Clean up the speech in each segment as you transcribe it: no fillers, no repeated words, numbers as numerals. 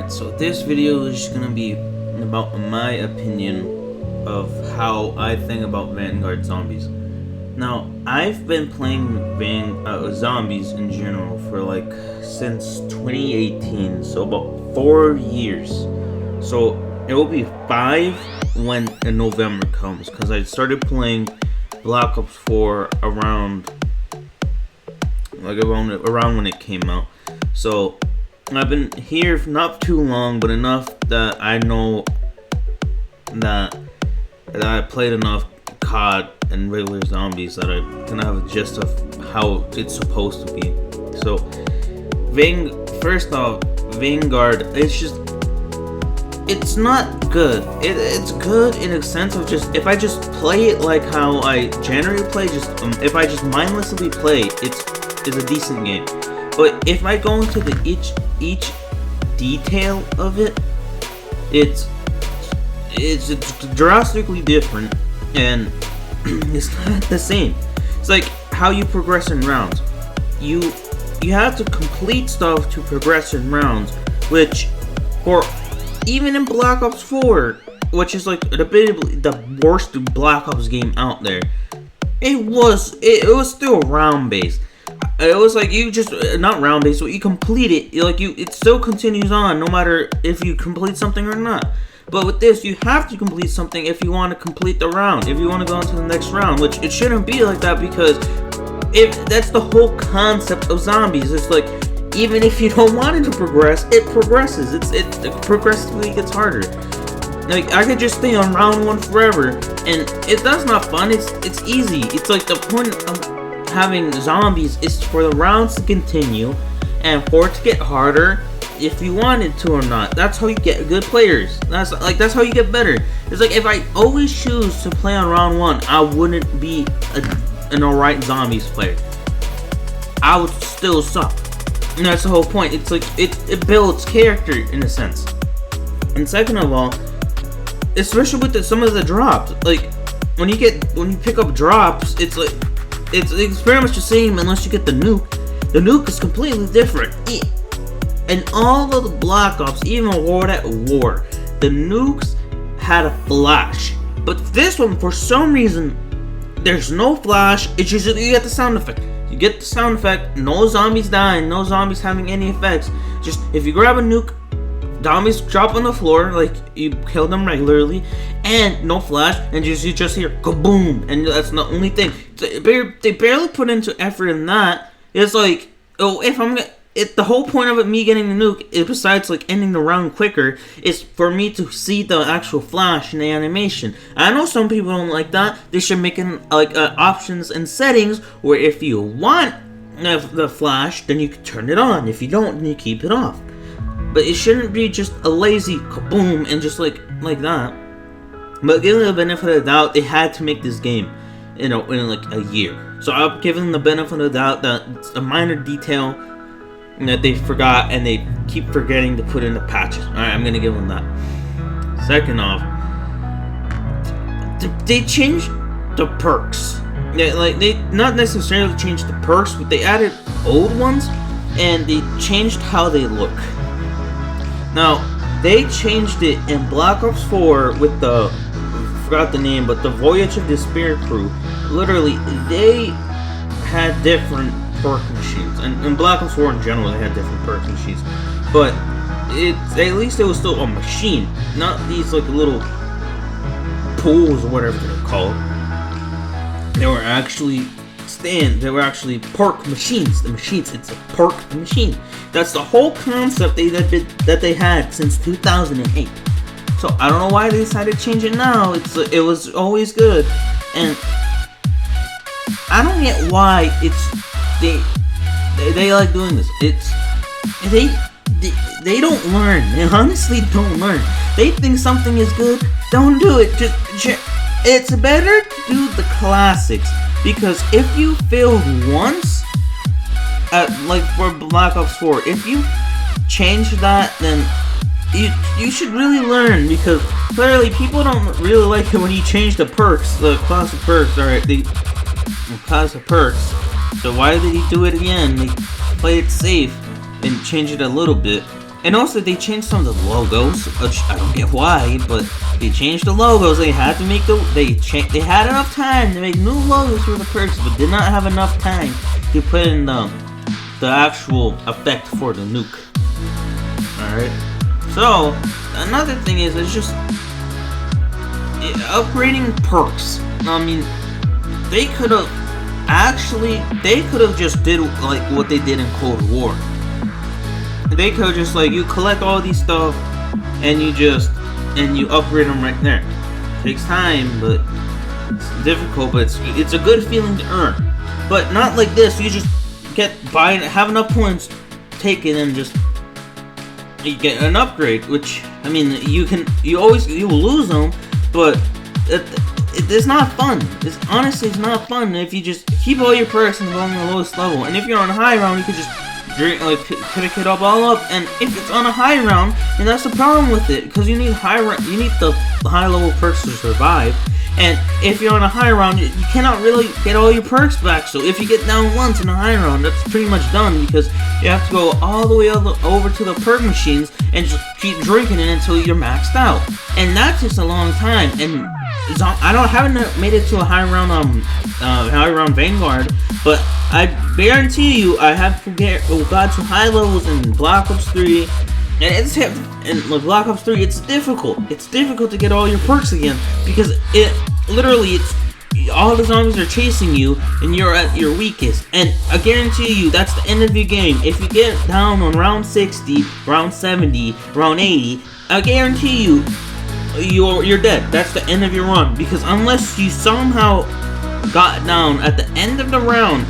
Alright, so this video is gonna be about my opinion of how I think about Vanguard zombies. Now, I've been playing zombies in general for since 2018, so about 4 years. So it will be 5 when November comes, because I started playing Black Ops 4 around when it came out. So I've been here for not too long, but enough that I know that I played enough COD and regular zombies that I kind of have a gist of how it's supposed to be. So, first off, Vanguard, it's not good. It's good in a sense of if I just play it like how I generally play, if I just mindlessly play, it's a decent game. But if I go into each detail of it, it's drastically different, and it's not the same. It's like how you progress in rounds. You have to complete stuff to progress in rounds, which, or even in Black Ops 4, which is like the worst Black Ops game out there, it was still round based. It was like you just not round based, but you complete it. It still continues on no matter if you complete something or not. But with this, you have to complete something if you want to complete the round. If you want to go into the next round, which it shouldn't be like that, because if that's the whole concept of zombies. It's like even if you don't want it to progress, it progresses. It progressively gets harder. Like I could just stay on round 1 forever, and that's not fun. It's easy. It's like the point of having zombies is for the rounds to continue and for it to get harder if you wanted to or not. That's how you get good players. That's how you get better. It's like if I always choose to play on round 1, I wouldn't be an alright zombies player. I would still suck. And that's the whole point. It's like it builds character in a sense. And second of all, especially with some of the drops, like when you pick up drops, it's pretty much the same unless you get the nuke. The nuke is completely different. And all of the Black Ops, even World at War, the nukes had a flash. But this one, for some reason, there's no flash. It's just you get the sound effect. You get the sound effect. No zombies dying. No zombies having any effects. Just if you grab a nuke, zombies drop on the floor like you kill them regularly, and no flash, and you just hear kaboom, and that's the only thing. They barely put into effort in that. It's like, the whole point of me getting the nuke, besides ending the round quicker, is for me to see the actual flash in the animation. I know some people don't like that. They should make options and settings where if you want the flash, then you can turn it on. If you don't, then you keep it off. But it shouldn't be just a lazy kaboom and just like that. But given the benefit of the doubt, they had to make this game, in a year. So I'll give them the benefit of the doubt that it's a minor detail that they forgot and they keep forgetting to put in the patches. Alright, I'm gonna give them that. Second off, they changed the perks. They not necessarily changed the perks, but they added old ones and they changed how they look. Now, they changed it in Black Ops 4 with I forgot the name, but the Voyage of Despair crew. Literally, they had different perk machines, and in Black Ops 4 in general, they had different perk machines. But at least it was still a machine, not these little pools or whatever they're called. They were actually perk machines. It's a perk machine. That's the whole concept that they had since 2008. So I don't know why they decided to change it now. It was always good, and I don't get why they like doing this. They don't learn. They honestly don't learn. They think something is good, don't do it. It's better to do the classics, because if you failed once, for Black Ops 4, if you change that, then you should really learn, because clearly people don't really like it when you change the perks, the classic perks. Alright, the classic perks. So why did he do it again? They play it safe and change it a little bit. And also, they changed some of the logos, which I don't get why, but they changed the logos. They had to make they had enough time to make new logos for the perks, but did not have enough time to put in the actual effect for the nuke. Alright? So, another thing is, it's just upgrading perks. I mean, they could have just did like what they did in Cold War. They could just like, you collect all these stuff and you upgrade them right there. It takes time, but it's difficult, but it's a good feeling to earn. But not like this. You just have enough points, take it, and just you get an upgrade. Which, I mean, you lose them, but it's not fun. It's not fun if you just keep all your perks and go on the lowest level. And if you're on a high round, you could just pick it up all up. And if it's on a high round, and that's the problem with it, because you need the high level perks to survive. And if you're on a high round, you cannot really get all your perks back. So if you get down once in a high round, that's pretty much done, because you have to go all the way over to the perk machines and just keep drinking it until you're maxed out. And that takes a long time. And I haven't made it to a high round Vanguard, but I guarantee you I have got to high levels in Black Ops 3. And in Black Ops 3, it's difficult. It's difficult to get all your perks again, because it's all the zombies are chasing you, and you're at your weakest. And I guarantee you, that's the end of your game. If you get down on round 60, round 70, round 80, I guarantee you, you're dead. That's the end of your run, because unless you somehow got down at the end of the round,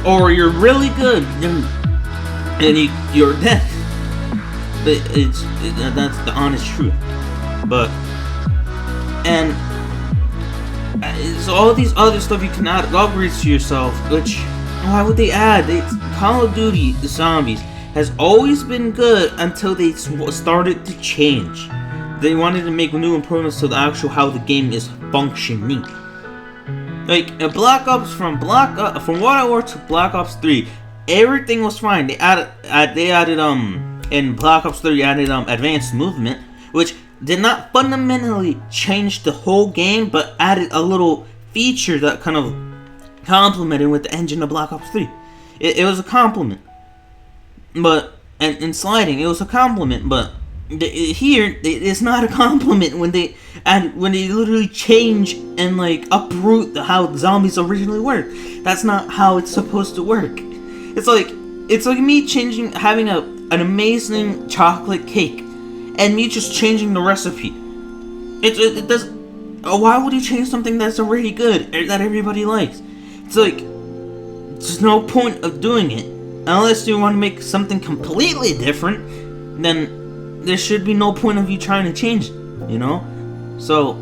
or you're really good, and you're dead. But that's the honest truth. But so all these other stuff you can add upgrades to yourself, which why would they add? Call of Duty the Zombies has always been good until they started to change. They wanted to make new improvements to the actual how the game is functioning. Like from World War to Black Ops 3, everything was fine. They added in Black Ops 3 advanced movement, which did not fundamentally change the whole game, but added a little feature that kind of complemented with the engine of Black Ops 3. It was a compliment. But and sliding, it was a compliment, but here it's not a compliment when they literally change and like uproot how zombies originally work. That's not how it's supposed to work. It's like me having an amazing chocolate cake, and me just changing the recipe. It does. Why would you change something that's already good, that everybody likes? It's like, there's no point of doing it unless you want to make something completely different. Then there should be no point of you trying to change it, you know. So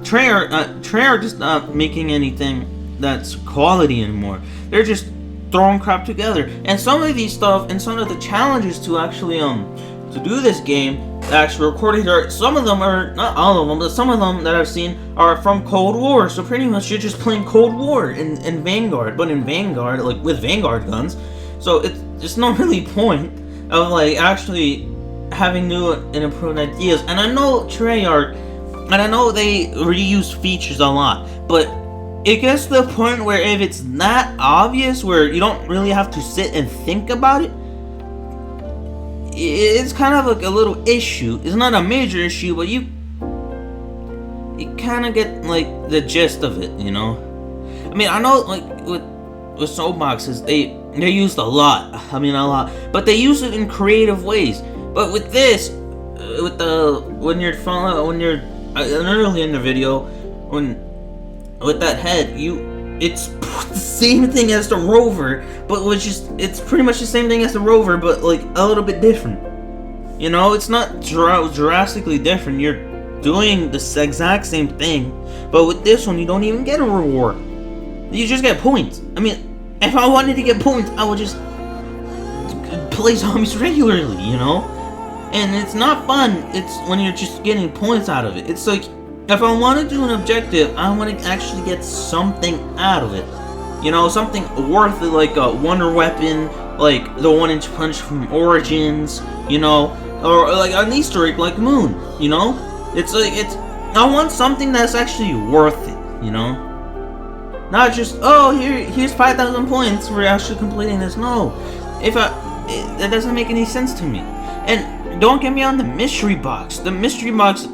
Treyarch just not making anything that's quality anymore. They're just throwing crap together. And some of these stuff and some of the challenges to actually to do this game actually recorded, some of them are, not all of them, but some of them that I've seen are from Cold War. So pretty much you're just playing Cold War in Vanguard, but in Vanguard, like with Vanguard guns. So it's not really point of like actually having new and improved ideas. And I know Treyarch, and I know they reuse features a lot, but it gets to the point where if it's not obvious, where you don't really have to sit and think about it, it's kind of like a little issue. It's not a major issue, but you kind of get like the gist of it, you know. I mean, I know like with soapboxes, they used a lot. I mean, a lot, but they use it in creative ways. But with this, when you're early in the video, with that head, it's the same thing as the rover, but it's pretty much the same thing as the rover, but like a little bit different. You know, it's not drastically different. You're doing the exact same thing, but with this one, you don't even get a reward. You just get points. I mean, if I wanted to get points, I would just play zombies regularly, you know? And it's not fun. It's when you're just getting points out of it. It's like, if I want to do an objective, I want to actually get something out of it. You know, something worth it, like a wonder weapon, like the 1-inch punch from Origins, you know, or like an Easter egg like Moon, you know. It's like I want something that's actually worth it, you know. Not just, oh, here's 5,000 points for actually completing this. No, that doesn't make any sense to me. And don't get me on the mystery box. The mystery box,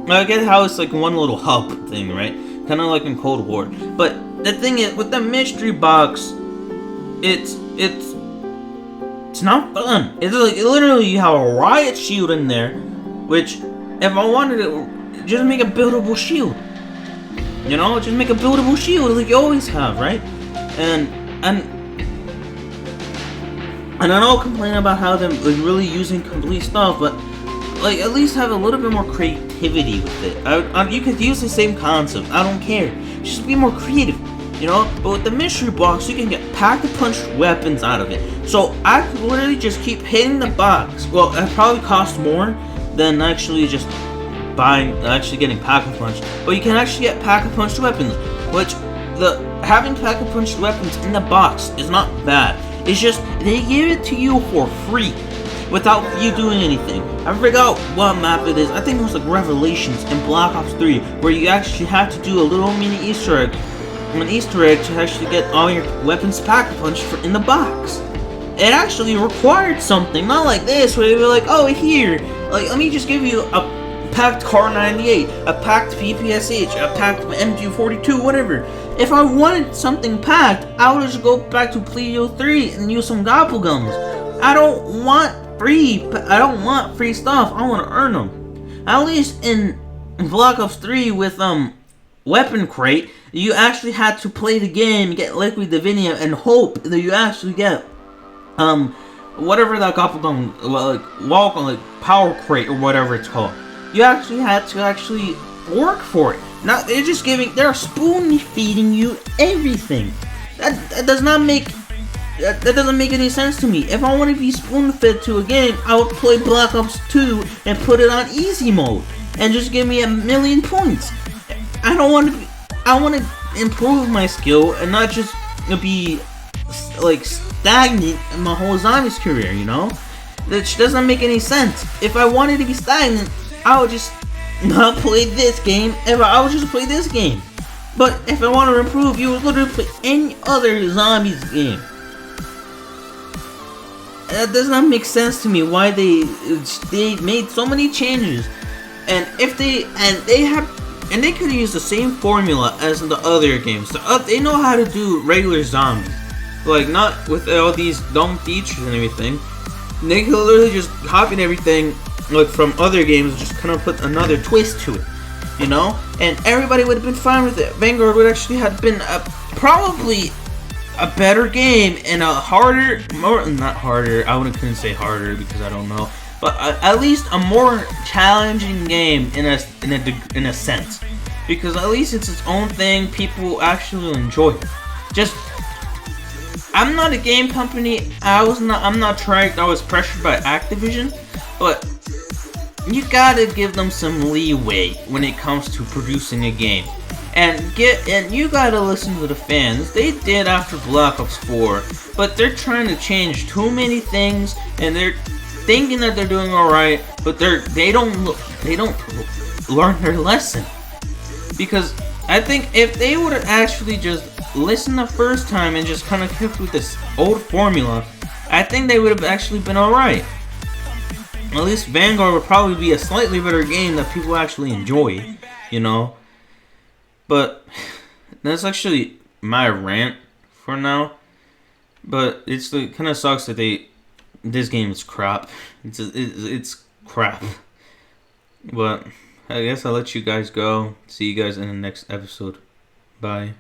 I get how it's like one little hub thing, right? Kind of like in Cold War. But the thing is, with the mystery box, it's not fun. It's like literally you have a riot shield in there, which if I wanted to, just make a buildable shield. You know, just make a buildable shield like you always have, right? And I know complaining about how they're really using complete stuff, but like at least have a little bit more creativity with it. You could use the same concept. I don't care. Just be more creative, you know. But with the mystery box, you can get pack-a-punch weapons out of it. So I could literally just keep hitting the box. Well, it probably costs more than actually just getting pack-a-punch, but you can actually get pack-a-punch weapons, which having pack-a-punch weapons in the box is not bad. It's just they give it to you for free without you doing anything. I forgot what map it is. I think it was like Revelations in Black Ops 3, where you actually had to do a little mini Easter egg, to actually get all your weapons pack-a-punch in the box. It actually required something, not like this, where they were like, oh, here, like let me just give you a packed Car 98, a packed PPSH, a packed MG42, whatever. If I wanted something packed, I would just go back to Pleo 3 and use some gobblegums. I don't want free stuff. I want to earn them. At least in Black Ops 3 with Weapon Crate, you actually had to play the game, get Liquid Divinia, and hope that you actually get whatever that gobblegum, like Power Crate or whatever it's called. You actually had to actually work for it. Now they're spoon feeding you everything. That doesn't make any sense to me. If I want to be spoon fed to a game, I would play Black Ops 2 and put it on easy mode and just give me 1,000,000 points. I want to improve my skill and not just be like stagnant in my whole zombies career, you know? That doesn't make any sense. If I wanted to be stagnant, I would just not play this game. I would just play this game. But if I want to improve, you would literally play any other zombies game. That does not make sense to me. Why they made so many changes, and they could use the same formula as in the other games. They know how to do regular zombies, like not with all these dumb features and everything. They could literally just copy everything like from other games, just kind of put another twist to it, you know, and everybody would have been fine with it. Vanguard would actually have been probably a better game and a harder, not harder. I couldn't say harder because I don't know, but at least a more challenging game in a sense, because at least it's its own thing. People actually enjoy it. Just, I'm not a game company. I'm not trying. I was pressured by Activision, but you gotta give them some leeway when it comes to producing a game, and you gotta listen to the fans. They did after Black Ops 4, but they're trying to change too many things, and they're thinking that they're doing all right, but they don't learn their lesson. Because I think if they would have actually just listened the first time and just kind of kept with this old formula, I think they would have actually been all right. At least Vanguard would probably be a slightly better game that people actually enjoy, you know. But that's actually my rant for now. But it kind of sucks that this game is crap. It's crap. But I guess I'll let you guys go. See you guys in the next episode. Bye.